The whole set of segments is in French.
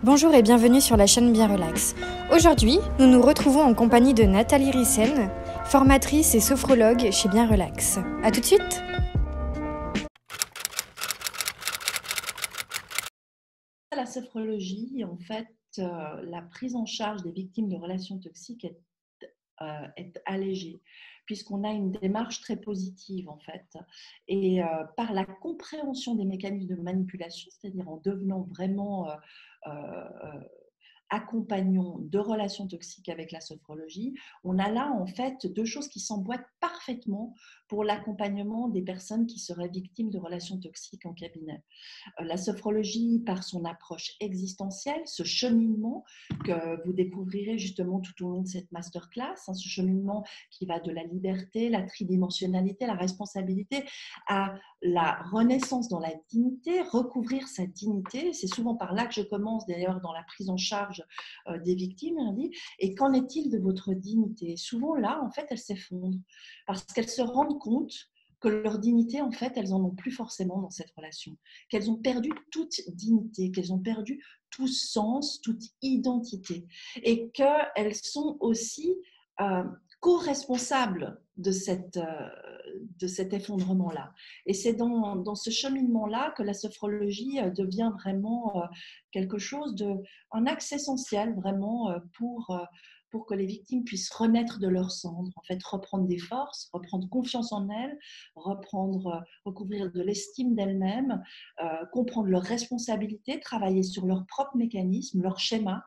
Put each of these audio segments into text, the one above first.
Bonjour et bienvenue sur la chaîne Bien Relax. Aujourd'hui, nous nous retrouvons en compagnie de Nathalie Rissen, formatrice et sophrologue chez Bien Relax. A tout de suite. La sophrologie, en fait, la prise en charge des victimes de relations toxiques est allégée, puisqu'on a une démarche très positive, en fait. Et par la compréhension des mécanismes de manipulation, c'est-à-dire en devenant vraiment accompagnons de relations toxiques avec la sophrologie, on a là en fait deux choses qui s'emboîtent parfaitement pour l'accompagnement des personnes qui seraient victimes de relations toxiques en cabinet. La sophrologie, par son approche existentielle, ce cheminement que vous découvrirez justement tout au long de cette masterclass, ce cheminement qui va de la liberté, la tridimensionnalité, la responsabilité, à la renaissance dans la dignité, recouvrir sa dignité. C'est souvent par là que je commence d'ailleurs dans la prise en charge des victimes. On dit, et qu'en est-il de votre dignité? Souvent là, en fait, elles s'effondrent parce qu'elles se rendent compte que leur dignité, en fait, elles n'en ont plus forcément dans cette relation, qu'elles ont perdu toute dignité, qu'elles ont perdu tout sens, toute identité, et qu'elles sont aussi euh, co-responsables de cet effondrement-là. Et c'est dans ce cheminement-là que la sophrologie devient vraiment quelque chose un axe essentiel vraiment pour que les victimes puissent renaître de leurs cendres, en fait, reprendre des forces, reprendre confiance en elles, recouvrir de l'estime d'elles-mêmes, comprendre leurs responsabilités, travailler sur leurs propres mécanismes, leurs schémas,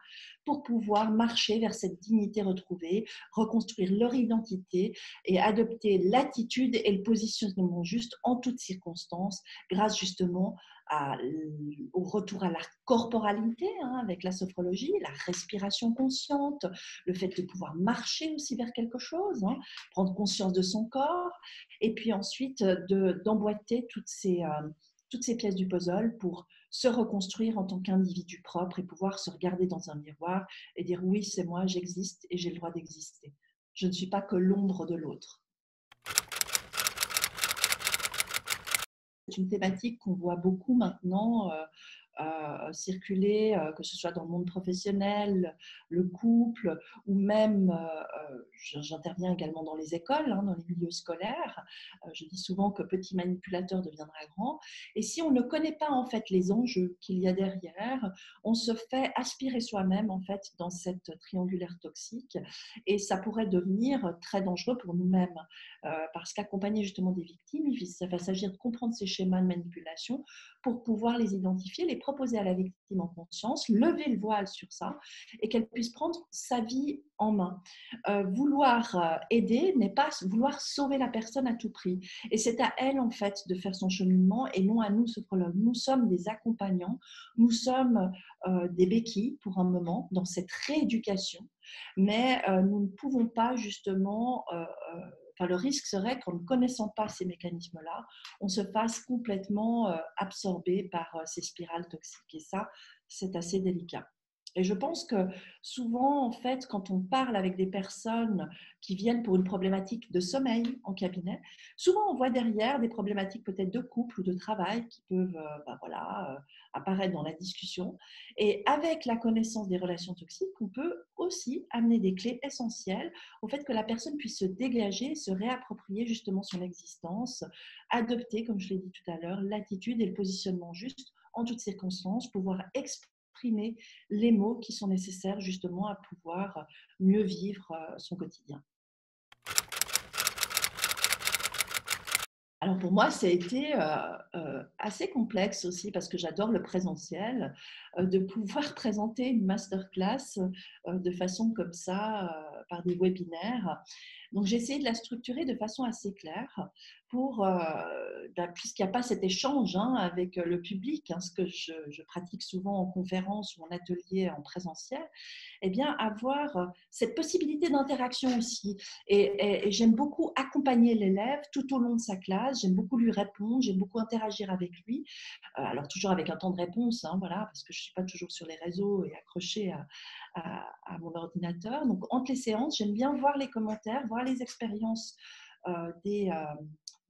pour pouvoir marcher vers cette dignité retrouvée, reconstruire leur identité et adopter l'attitude et le positionnement juste en toutes circonstances, grâce justement au retour à la corporalité avec la sophrologie, la respiration consciente, le fait de pouvoir marcher aussi vers quelque chose, prendre conscience de son corps, et puis ensuite d'emboîter toutes ces pièces du puzzle pour se reconstruire en tant qu'individu propre et pouvoir se regarder dans un miroir et dire oui, c'est moi, j'existe et j'ai le droit d'exister. Je ne suis pas que l'ombre de l'autre. C'est une thématique qu'on voit beaucoup maintenant circuler, que ce soit dans le monde professionnel, le couple, ou même, j'interviens également dans les écoles, dans les milieux scolaires. Je dis souvent que petit manipulateur deviendra grand. Et si on ne connaît pas en fait les enjeux qu'il y a derrière, on se fait aspirer soi-même en fait dans cette triangulaire toxique, et ça pourrait devenir très dangereux pour nous-mêmes, parce qu'accompagner justement des victimes, ça va s'agir de comprendre ces schémas de manipulation pour pouvoir les identifier, les proposer à la victime en conscience, lever le voile sur ça et qu'elle puisse prendre sa vie en main. Vouloir aider n'est pas vouloir sauver la personne à tout prix. Et c'est à elle, en fait, de faire son cheminement et non à nous, sophrologues. Nous sommes des accompagnants, nous sommes des béquilles pour un moment dans cette rééducation, mais nous ne pouvons pas justement enfin, le risque serait qu'en ne connaissant pas ces mécanismes-là, on se fasse complètement absorber par ces spirales toxiques. Et ça, c'est assez délicat. Et je pense que souvent, en fait, quand on parle avec des personnes qui viennent pour une problématique de sommeil en cabinet, souvent on voit derrière des problématiques peut-être de couple ou de travail qui peuvent apparaître dans la discussion. Et avec la connaissance des relations toxiques, on peut aussi amener des clés essentielles au fait que la personne puisse se dégager, se réapproprier justement son existence, adopter, comme je l'ai dit tout à l'heure, l'attitude et le positionnement juste en toutes circonstances, pouvoir exprimer les mots qui sont nécessaires justement à pouvoir mieux vivre son quotidien. Alors pour moi, ça a été assez complexe aussi parce que j'adore le présentiel, de pouvoir présenter une masterclass de façon comme ça, par des webinaires. Donc j'ai essayé de la structurer de façon assez claire pour, puisqu'il n'y a pas cet échange avec le public, ce que je pratique souvent en conférence ou en atelier en présentiel, eh bien avoir cette possibilité d'interaction aussi. Et j'aime beaucoup accompagner l'élève tout au long de sa classe, j'aime beaucoup lui répondre, j'aime beaucoup interagir avec lui. Alors toujours avec un temps de réponse, voilà, parce que je ne suis pas toujours sur les réseaux et accrochée à mon ordinateur. Donc entre les séances, j'aime bien voir les commentaires, voir les expériences des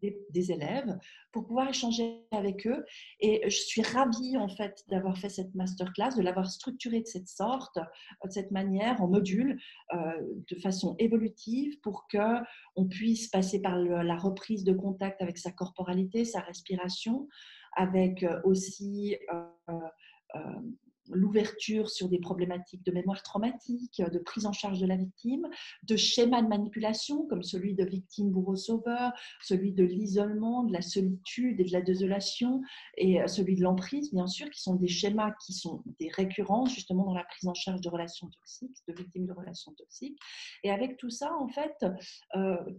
des élèves pour pouvoir échanger avec eux. Et je suis ravie en fait d'avoir fait cette masterclass, de l'avoir structurée de cette sorte, de cette manière, en module, de façon évolutive pour qu'on puisse passer par la reprise de contact avec sa corporalité, sa respiration, avec aussi l'ouverture sur des problématiques de mémoire traumatique, de prise en charge de la victime, de schémas de manipulation comme celui de victime bourreau-sauveur, celui de l'isolement, de la solitude et de la désolation, et celui de l'emprise, bien sûr, qui sont des schémas qui sont des récurrences justement dans la prise en charge de relations toxiques, de victimes de relations toxiques. Et avec tout ça, en fait,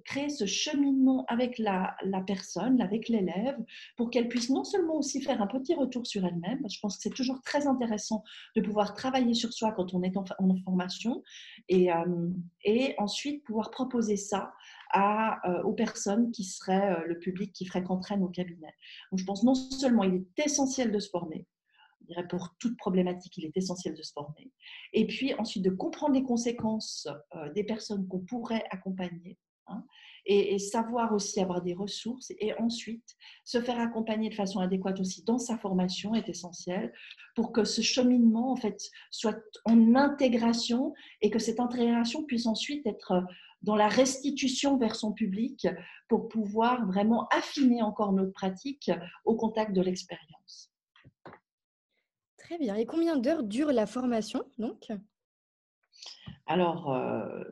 créer ce cheminement avec la personne, avec l'élève, pour qu'elle puisse non seulement aussi faire un petit retour sur elle-même, parce que je pense que c'est toujours très intéressant de pouvoir travailler sur soi quand on est en formation, et ensuite pouvoir proposer ça aux personnes qui seraient le public qui fréquenterait nos cabinets. Donc je pense non seulement il est essentiel de se former, je dirais pour toute problématique, il est essentiel de se former, et puis ensuite de comprendre les conséquences des personnes qu'on pourrait accompagner, hein, et savoir aussi avoir des ressources, et ensuite se faire accompagner de façon adéquate aussi dans sa formation est essentiel pour que ce cheminement en fait soit en intégration, et que cette intégration puisse ensuite être dans la restitution vers son public pour pouvoir vraiment affiner encore notre pratique au contact de l'expérience. Très bien. Et combien d'heures dure la formation donc ? Alors,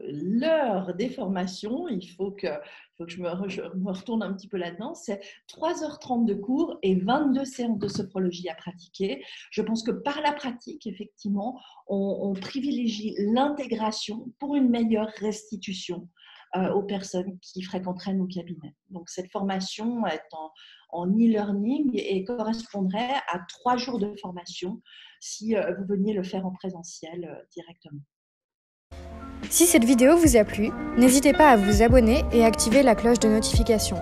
l'heure des formations, il faut que je me retourne un petit peu là-dedans, c'est 3h30 de cours et 22 séances de sophrologie à pratiquer. Je pense que par la pratique, effectivement, on privilégie l'intégration pour une meilleure restitution aux personnes qui fréquenteraient nos cabinets. Donc, cette formation est en e-learning et correspondrait à 3 jours de formation si vous veniez le faire en présentiel directement. Si cette vidéo vous a plu, n'hésitez pas à vous abonner et activer la cloche de notification.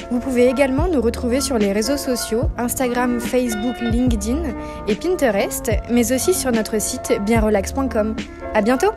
Vous pouvez également nous retrouver sur les réseaux sociaux, Instagram, Facebook, LinkedIn et Pinterest, mais aussi sur notre site bienrelax.com. À bientôt!